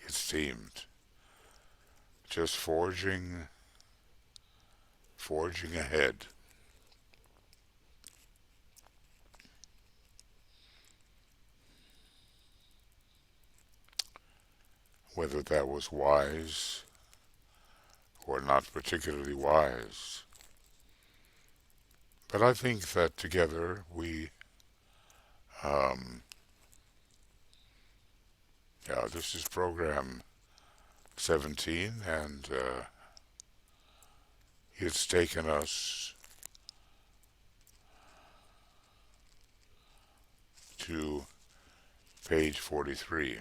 it seemed, just forging ahead. Whether that was wise or not particularly wise, But I think that together um, yeah, this is program 17, and it's taken us to page 43.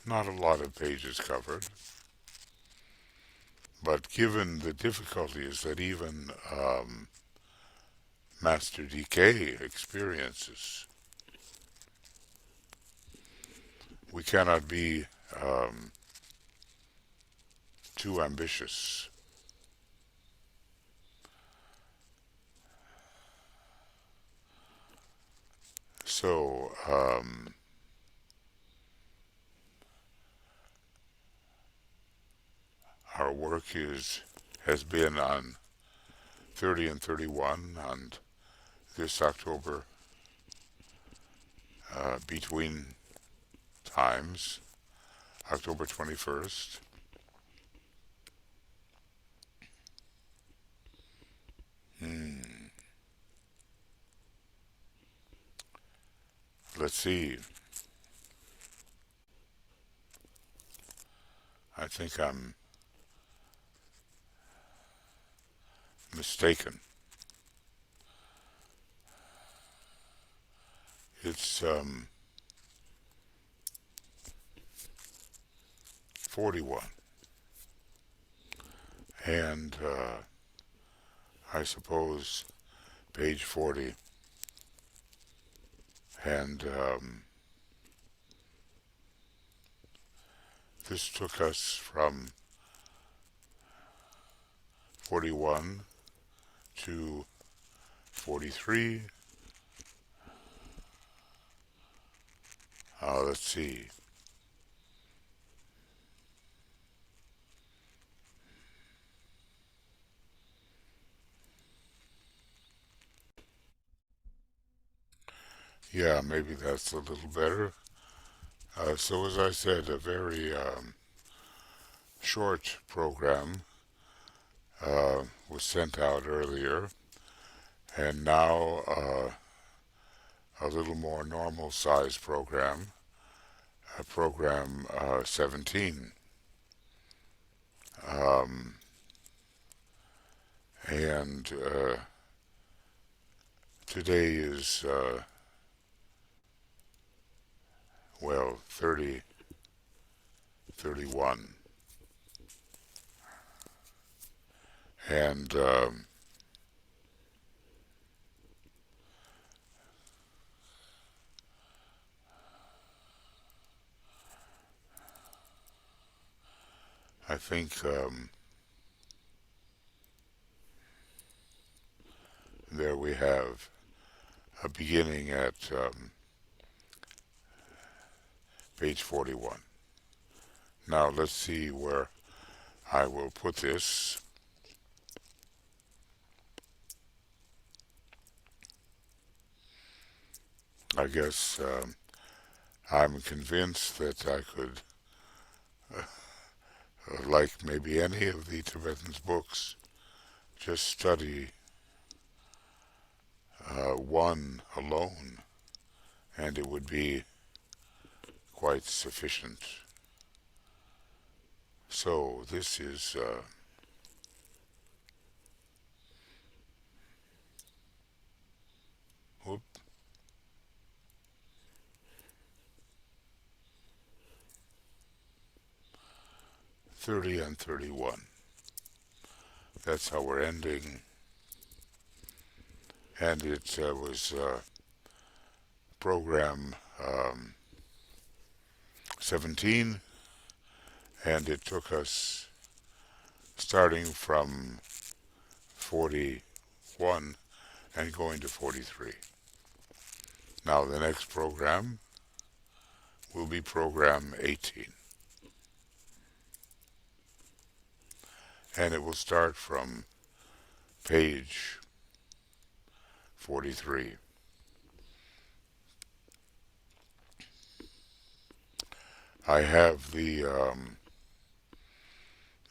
Not a lot of pages covered, but given the difficulties that even Master DK experiences, we cannot be um, too ambitious. So, our work has been on 30 and 31 on this October, between times, October 21st. Hmm. Let's see. I think I'm mistaken. It's 41. And I suppose page 40. And this took us from 41 to 43. Let's see. Yeah, maybe that's a little better. So, as I said, a very short program was sent out earlier, and now a little more normal size program, program 17. Um, and today is, well, 30, 31. And I think there we have a beginning at page 41. Now let's see where I will put this. I guess I'm convinced that I could, like maybe any of the Tibetan's books, just study one alone, and it would be quite sufficient. So this is whoop, 30 and 31. That's how we're ending. And it was program 17, and it took us starting from 41 and going to 43. Now the next program will be program 18, and it will start from page 43. I have the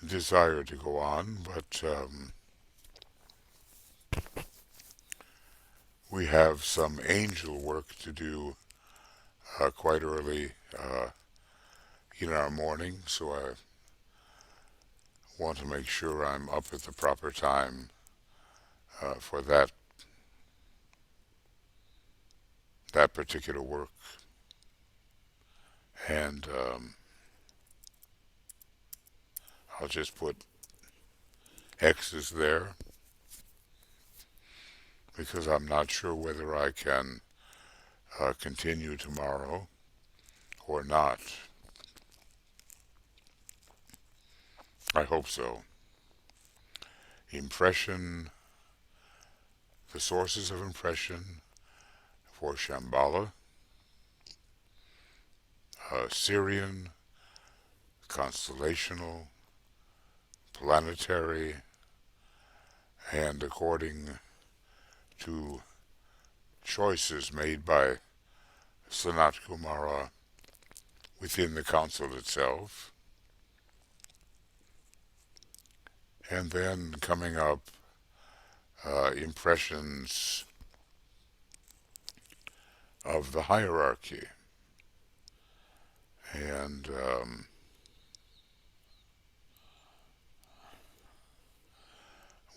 desire to go on, but We have some angel work to do quite early in our morning, so I want to make sure I'm up at the proper time for that particular work. And I'll just put X's there because I'm not sure whether I can continue tomorrow or not. I hope so. Impression, the sources of impression for Shambhala, Syrian, constellational, planetary, and according to choices made by Sanat Kumara within the council itself, and then coming up impressions of the hierarchy. And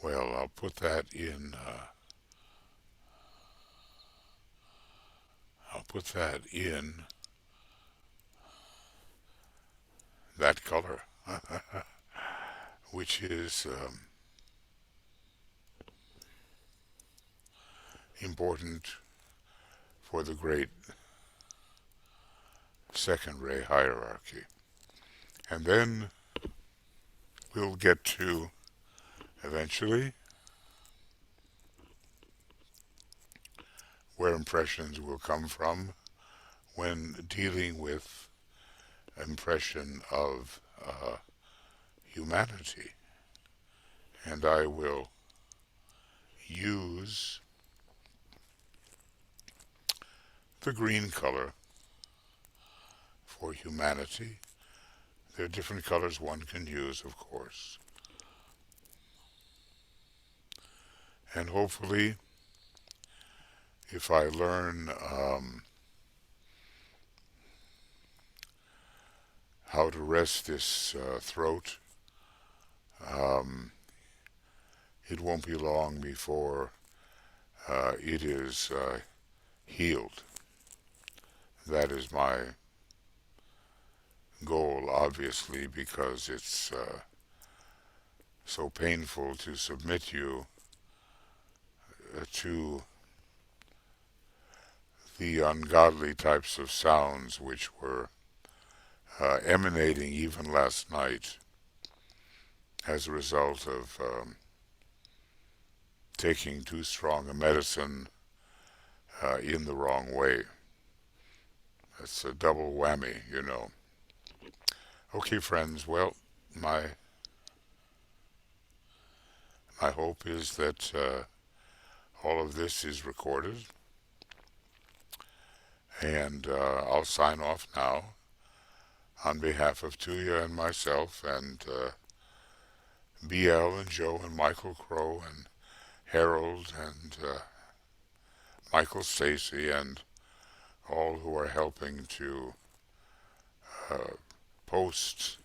well, I'll put that in. I'll put that in that color, which is important for the great second ray hierarchy. And then we'll get to eventually where impressions will come from when dealing with impression of humanity. And I will use the green color for humanity. There are different colors one can use, of course. And hopefully, if I learn how to rest this throat, it won't be long before it is healed. That is my goal, obviously, because it's so painful to submit you to the ungodly types of sounds which were emanating even last night as a result of taking too strong a medicine in the wrong way. That's a double whammy, you know. Okay, friends, well, my hope is that all of this is recorded, and I'll sign off now on behalf of Tuya and myself and BL and Joe and Michael Crow and Harold and Michael Stacy and all who are helping to post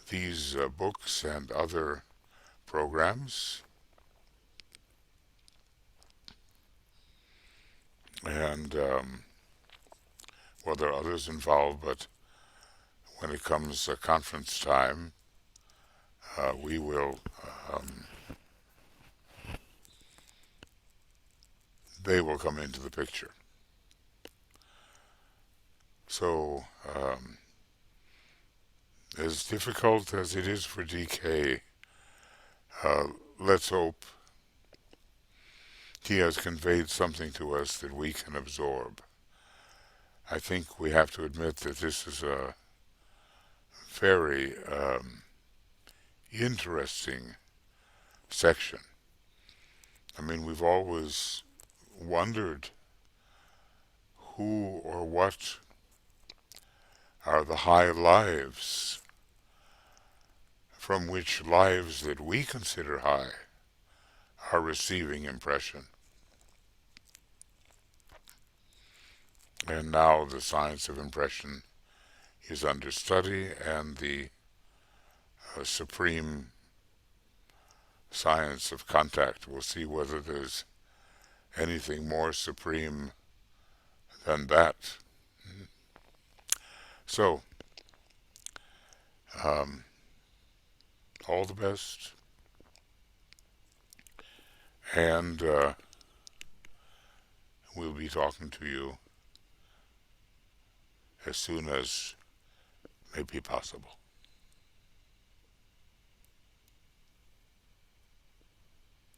these books and other programs. And, well, there are others involved, but when it comes conference time, we will, they will come into the picture. So, as difficult as it is for DK, let's hope he has conveyed something to us that we can absorb. I think we have to admit that this is a very interesting section. I mean, we've always wondered who or what are the high lives from which lives that we consider high are receiving impression. And now the science of impression is under study, and the supreme science of contact will see whether there's anything more supreme than that. So, um, all the best, and we'll be talking to you as soon as may be possible.